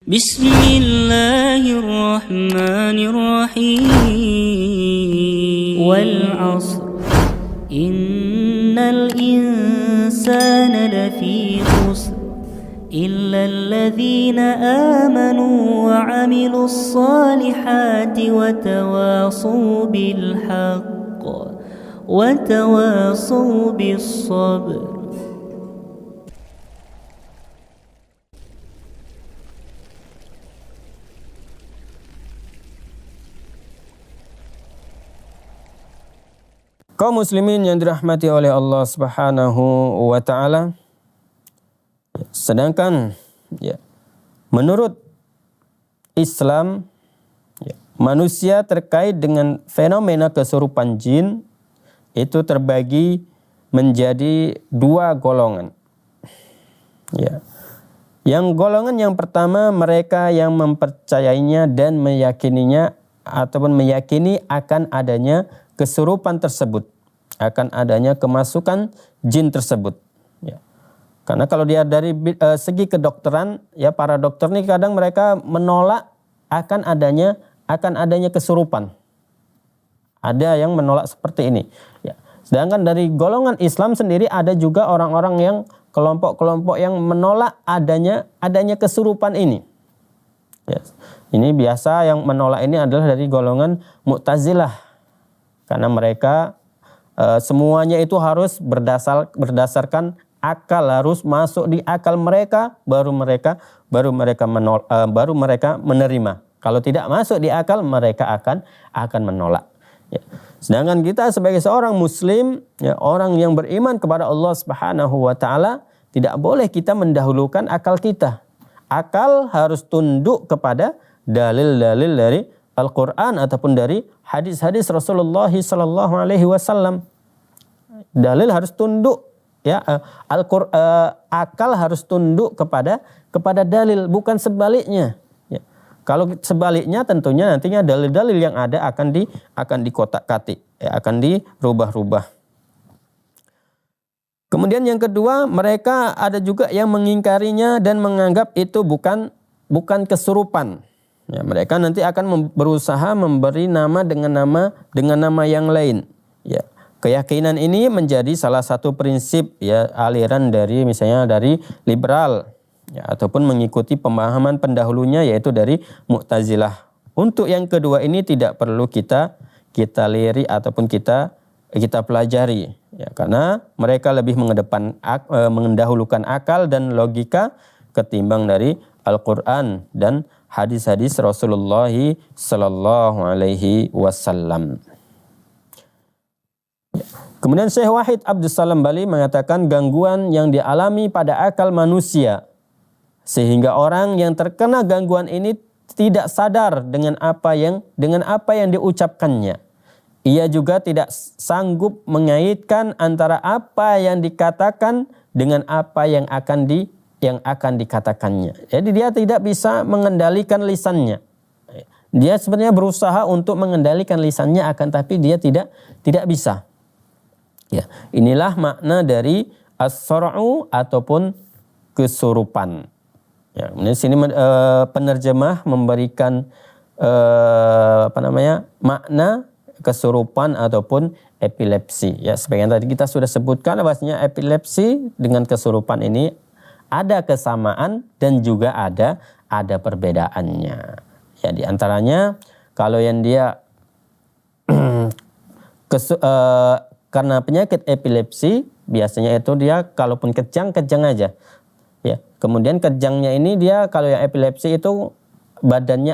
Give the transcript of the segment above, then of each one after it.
Bismillahirrahmanirrahim. Wal 'ashr. Innal insana lafi khusr illa alladhina amanu wa 'amilus salihati wa tawasaw bil haqq wa tawasaw bis sabr. Kaum muslimin yang dirahmati oleh Allah Subhanahu wa taala. Sedangkan menurut Islam manusia terkait dengan fenomena kesurupan jin itu terbagi menjadi dua golongan. Yang golongan yang pertama, mereka yang mempercayainya dan meyakininya ataupun meyakini akan adanya kesurupan tersebut, akan adanya kemasukan jin tersebut. Karena kalau dia dari segi kedokteran, para dokter nih kadang mereka menolak akan adanya kesurupan. Ada yang menolak seperti ini. Sedangkan dari golongan Islam sendiri ada juga orang-orang yang kelompok-kelompok yang menolak adanya kesurupan ini. Ini biasa yang menolak ini adalah dari golongan Mu'tazilah. Karena mereka semuanya itu harus berdasarkan akal, harus masuk di akal mereka, baru mereka menerima. Kalau tidak masuk di akal, mereka akan menolak. Sedangkan kita sebagai seorang muslim, orang yang beriman kepada Allah Subhanahu wa taala, tidak boleh kita mendahulukan akal kita. Akal harus tunduk kepada dalil-dalil dari Al-Quran ataupun dari hadis-hadis Rasulullah sallallahu alaihi wasallam. Dalil harus tunduk, akal harus tunduk kepada dalil, bukan sebaliknya. Kalau sebaliknya tentunya nantinya dalil-dalil yang ada akan dikotak-katik, akan dirubah-rubah. Kemudian yang kedua, mereka ada juga yang mengingkarinya dan menganggap itu bukan kesurupan. Mereka nanti akan berusaha memberi nama dengan nama yang lain. Keyakinan ini menjadi salah satu prinsip aliran dari misalnya dari liberal ataupun mengikuti pemahaman pendahulunya yaitu dari Mu'tazilah. Untuk yang kedua ini tidak perlu kita lirik ataupun kita pelajari, karena mereka lebih mendahulukan akal dan logika ketimbang dari Al-Quran dan hadis-hadis Rasulullah sallallahu alaihi wasallam. Kemudian Syekh Wahid Abdus Salam Bali mengatakan gangguan yang dialami pada akal manusia sehingga orang yang terkena gangguan ini tidak sadar dengan apa yang diucapkannya. Ia juga tidak sanggup mengaitkan antara apa yang dikatakan dengan apa yang akan dikatakannya. Jadi dia tidak bisa mengendalikan lisannya. Dia sebenarnya berusaha untuk mengendalikan lisannya, akan tapi dia tidak bisa. Inilah makna dari as-sar'u ataupun kesurupan. Kemudian sini penerjemah memberikan makna kesurupan ataupun epilepsi. Sebagian tadi kita sudah sebutkan bahwasanya epilepsi dengan kesurupan ini ada kesamaan dan juga ada perbedaannya. Di antaranya kalau yang dia karena penyakit epilepsi biasanya itu dia kalaupun kejang aja. Kemudian kejangnya ini dia kalau yang epilepsi itu badannya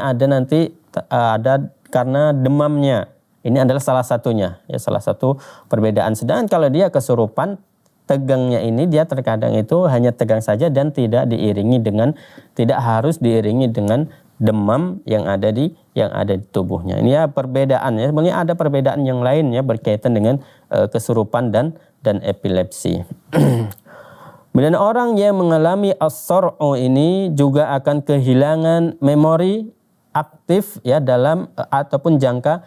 ada karena demamnya. Ini adalah salah satunya, salah satu perbedaan. Sedangkan kalau dia kesurupan, tegangnya ini dia terkadang itu hanya tegang saja dan tidak harus diiringi dengan demam yang ada di tubuhnya. Ini perbedaan sebenarnya ada perbedaan yang lain berkaitan dengan kesurupan dan epilepsi. Kemudian orang yang mengalami as-sar'u ini juga akan kehilangan memori aktif dalam ataupun jangka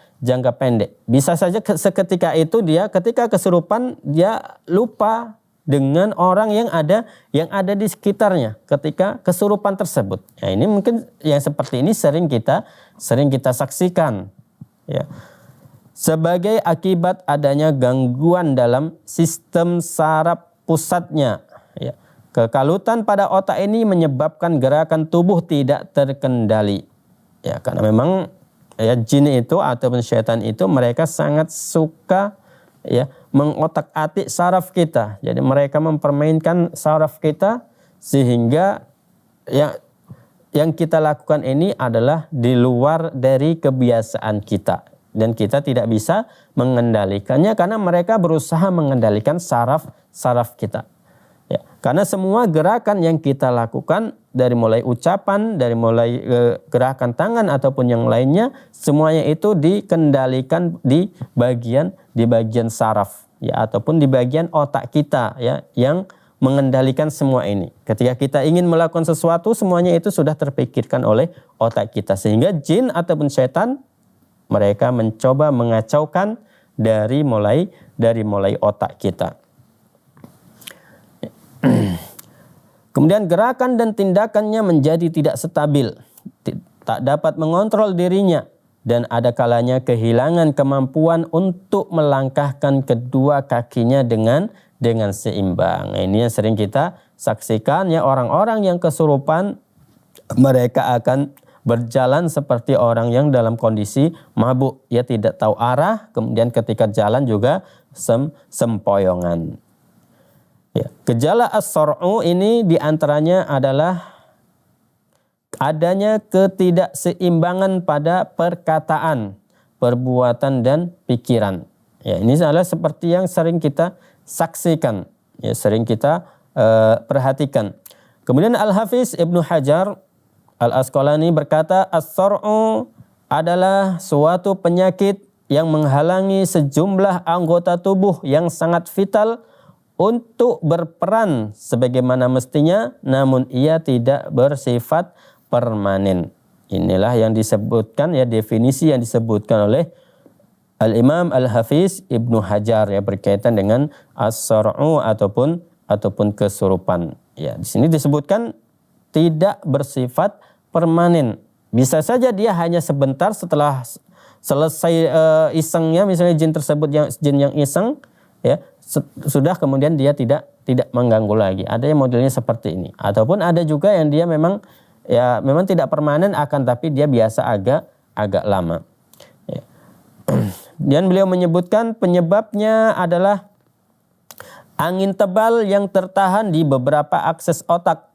pendek. Bisa saja seketika itu dia ketika kesurupan dia lupa dengan orang yang ada di sekitarnya ketika kesurupan tersebut. Ya, ini mungkin yang seperti ini sering kita saksikan. Ya. Sebagai akibat adanya gangguan dalam sistem saraf pusatnya. Ya. Kekalutan pada otak ini menyebabkan gerakan tubuh tidak terkendali. Ya, karena memang ya jin itu ataupun syaitan itu mereka sangat suka ya mengotak-atik saraf kita. Jadi mereka mempermainkan saraf kita sehingga yang kita lakukan ini adalah di luar dari kebiasaan kita dan kita tidak bisa mengendalikannya karena mereka berusaha mengendalikan saraf kita. Ya, karena semua gerakan yang kita lakukan dari mulai ucapan, dari mulai gerakan tangan ataupun yang lainnya, semuanya itu dikendalikan di bagian saraf ya ataupun di bagian otak kita ya yang mengendalikan semua ini. Ketika kita ingin melakukan sesuatu, semuanya itu sudah terpikirkan oleh otak kita sehingga jin ataupun setan mereka mencoba mengacaukan dari mulai otak kita. Kemudian gerakan dan tindakannya menjadi tidak stabil, tak dapat mengontrol dirinya, dan ada kalanya kehilangan kemampuan untuk melangkahkan kedua kakinya dengan seimbang. Nah, ini yang sering kita saksikan ya, orang-orang yang kesurupan mereka akan berjalan seperti orang yang dalam kondisi mabuk, ya tidak tahu arah, kemudian ketika jalan juga sempoyongan. Ya, gejala as-sar'u ini diantaranya adalah adanya ketidakseimbangan pada perkataan, perbuatan dan pikiran. Ya, ini adalah seperti yang sering kita saksikan, ya sering kita perhatikan. Kemudian Al-Hafiz Ibnu Hajar Al-Asqalani berkata, as-sar'u adalah suatu penyakit yang menghalangi sejumlah anggota tubuh yang sangat vital untuk berperan sebagaimana mestinya, namun ia tidak bersifat permanen. Inilah yang disebutkan ya, definisi yang disebutkan oleh Al-Imam Al-Hafiz Ibnu Hajar ya berkaitan dengan as-sar'u ataupun kesurupan. Ya, di sini disebutkan tidak bersifat permanen. Bisa saja dia hanya sebentar setelah selesai isengnya, misalnya jin tersebut jin yang iseng ya, sudah kemudian dia tidak mengganggu lagi. Ada yang modelnya seperti ini. Ataupun ada juga yang dia memang tidak permanen, akan tapi dia biasa agak lama. Ya. Dan beliau menyebutkan penyebabnya adalah angin tebal yang tertahan di beberapa akses otak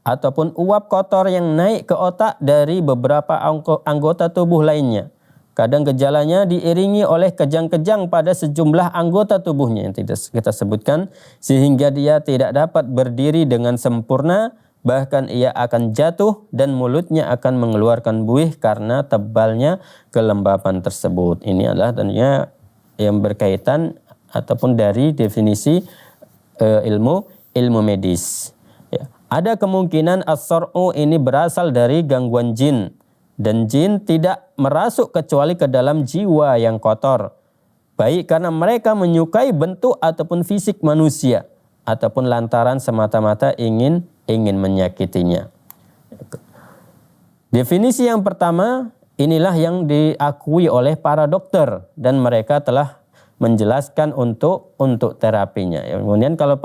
ataupun uap kotor yang naik ke otak dari beberapa anggota tubuh lainnya. Kadang gejalanya diiringi oleh kejang-kejang pada sejumlah anggota tubuhnya yang tidak kita sebutkan, sehingga dia tidak dapat berdiri dengan sempurna, bahkan ia akan jatuh dan mulutnya akan mengeluarkan buih karena tebalnya kelembapan tersebut. Ini adalah tentunya yang berkaitan ataupun dari definisi ilmu medis. Ya. Ada kemungkinan as-sar'u ini berasal dari gangguan jin. Dan jin tidak merasuk kecuali ke dalam jiwa yang kotor. Baik karena mereka menyukai bentuk ataupun fisik manusia, ataupun lantaran semata-mata ingin menyakitinya. Definisi yang pertama, inilah yang diakui oleh para dokter dan mereka telah menjelaskan untuk terapinya. Kemudian kalau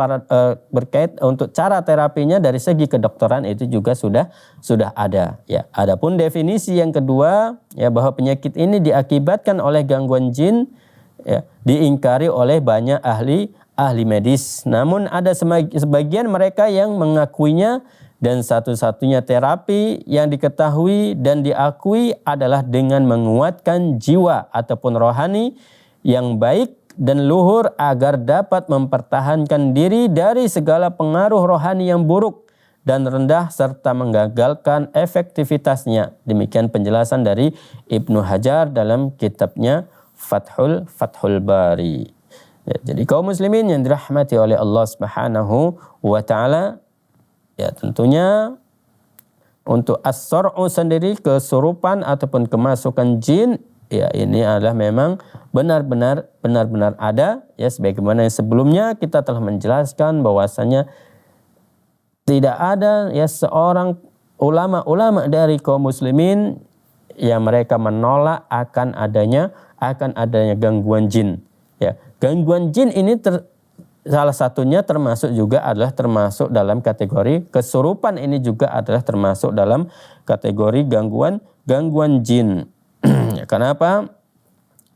berkait untuk cara terapinya dari segi kedokteran itu juga sudah ada. Ya, adapun definisi yang kedua ya, bahwa penyakit ini diakibatkan oleh gangguan jin ya, diingkari oleh banyak ahli medis. Namun ada sebagian mereka yang mengakuinya, dan satu-satunya terapi yang diketahui dan diakui adalah dengan menguatkan jiwa ataupun rohani yang baik dan luhur agar dapat mempertahankan diri dari segala pengaruh rohani yang buruk dan rendah serta menggagalkan efektivitasnya. Demikian penjelasan dari Ibnu Hajar dalam kitabnya Fathul Bari. Ya, jadi kaum muslimin yang dirahmati oleh Allah Subhanahu wa taala, ya tentunya untuk as-sar'u sendiri, kesurupan ataupun kemasukan jin, ya ini adalah memang benar-benar ada, ya sebagaimana yang sebelumnya kita telah menjelaskan bahwasanya tidak ada ya seorang ulama dari kaum muslimin yang mereka menolak akan adanya gangguan jin. Ya, gangguan jin ini salah satunya termasuk termasuk dalam kategori kesurupan, ini juga adalah termasuk dalam kategori gangguan jin. Kenapa?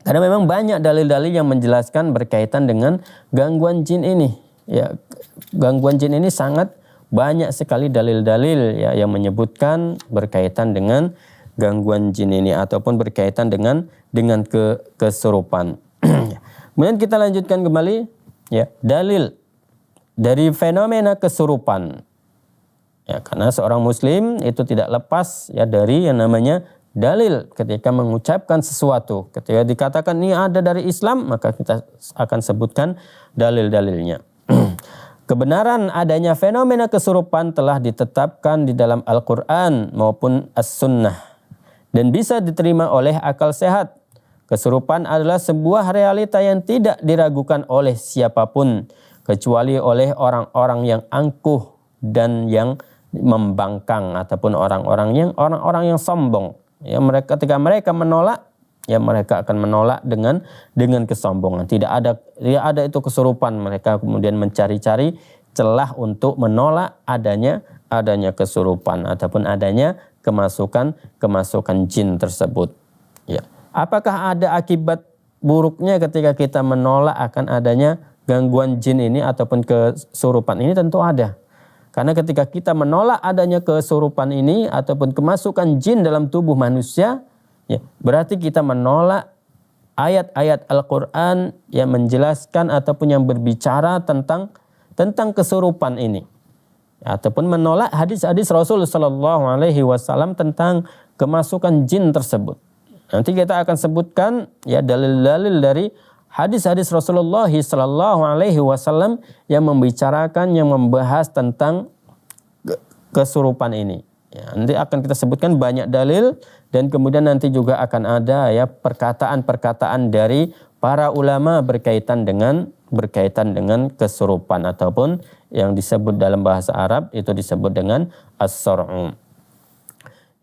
Karena memang banyak dalil-dalil yang menjelaskan berkaitan dengan gangguan jin ini. Ya, gangguan jin ini sangat banyak sekali dalil-dalil ya yang menyebutkan berkaitan dengan gangguan jin ini ataupun berkaitan dengan kesurupan. Kemudian kita lanjutkan kembali ya, dalil dari fenomena kesurupan. Ya, karena seorang muslim itu tidak lepas ya dari yang namanya dalil ketika mengucapkan sesuatu. Ketika dikatakan ini ada dari Islam, maka kita akan sebutkan dalil-dalilnya. Kebenaran adanya fenomena kesurupan telah ditetapkan di dalam Al-Quran maupun As-Sunnah dan bisa diterima oleh akal sehat. Kesurupan adalah sebuah realita yang tidak diragukan oleh siapapun kecuali oleh orang-orang yang angkuh dan yang membangkang ataupun orang-orang yang sombong. Ya, ketika mereka menolak, ya mereka akan menolak dengan kesombongan. Tidak ada itu kesurupan. Mereka kemudian mencari-cari celah untuk menolak adanya kesurupan ataupun adanya kemasukan jin tersebut. Ya. Apakah ada akibat buruknya ketika kita menolak akan adanya gangguan jin ini ataupun kesurupan ini? Tentu ada. Karena ketika kita menolak adanya kesurupan ini ataupun kemasukan jin dalam tubuh manusia, ya, berarti kita menolak ayat-ayat Al-Quran yang menjelaskan ataupun yang berbicara tentang kesurupan ini. Ataupun menolak hadis-hadis Rasul Sallallahu Alaihi Wasallam tentang kemasukan jin tersebut. Nanti kita akan sebutkan ya dalil-dalil dari hadis-hadis Rasulullah Sallallahu Alaihi Wasallam yang membahas tentang kesurupan ini. Ya, nanti akan kita sebutkan banyak dalil dan kemudian nanti juga akan ada ya perkataan-perkataan dari para ulama berkaitan dengan kesurupan ataupun yang disebut dalam bahasa Arab itu disebut dengan as-sar'u.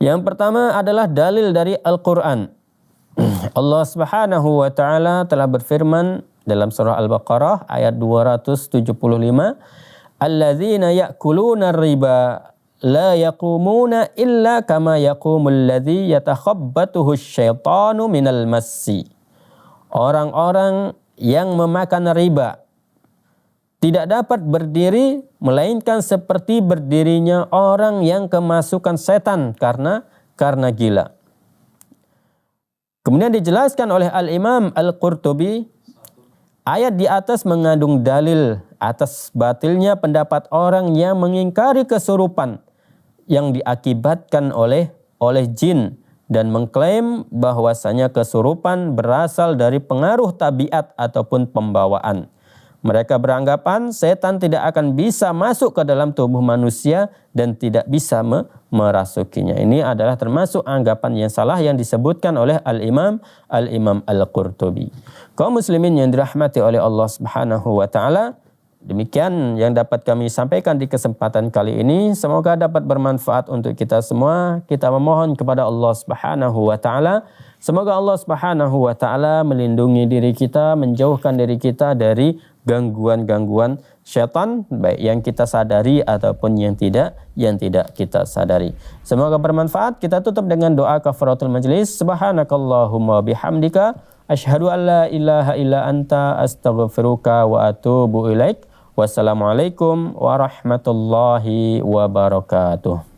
Yang pertama adalah dalil dari Al-Quran. Allah Subhanahu wa taala telah berfirman dalam surah Al-Baqarah ayat 275, "Alladzina ya'kuluna riba la yaqumuna illa kama yaqumul ladzi yatakhabbathu asyaitanu minal massi." Orang-orang yang memakan riba tidak dapat berdiri melainkan seperti berdirinya orang yang kemasukan setan karena gila. Kemudian dijelaskan oleh Al-Imam Al-Qurtubi, ayat di atas mengandung dalil atas batilnya pendapat orang yang mengingkari kesurupan yang diakibatkan oleh jin dan mengklaim bahwasanya kesurupan berasal dari pengaruh tabiat ataupun pembawaan. Mereka beranggapan setan tidak akan bisa masuk ke dalam tubuh manusia dan tidak bisa merasukinya. Ini adalah termasuk anggapan yang salah yang disebutkan oleh Al-Imam Al-Qurtubi. Kaum muslimin yang dirahmati oleh Allah Subhanahu wa taala, demikian yang dapat kami sampaikan di kesempatan kali ini. Semoga dapat bermanfaat untuk kita semua. Kita memohon kepada Allah Subhanahu wa taala, semoga Allah Subhanahu wa taala melindungi diri kita, menjauhkan diri kita dari gangguan-gangguan syaitan, baik yang kita sadari ataupun yang tidak kita sadari. Semoga bermanfaat. Kita tutup dengan doa kafaratul majlis. Subhanakallahumma bihamdika asyhadu an la ilaha illa anta astaghfiruka wa atubu ilaik. Wassalamualaikum warahmatullahi wabarakatuh.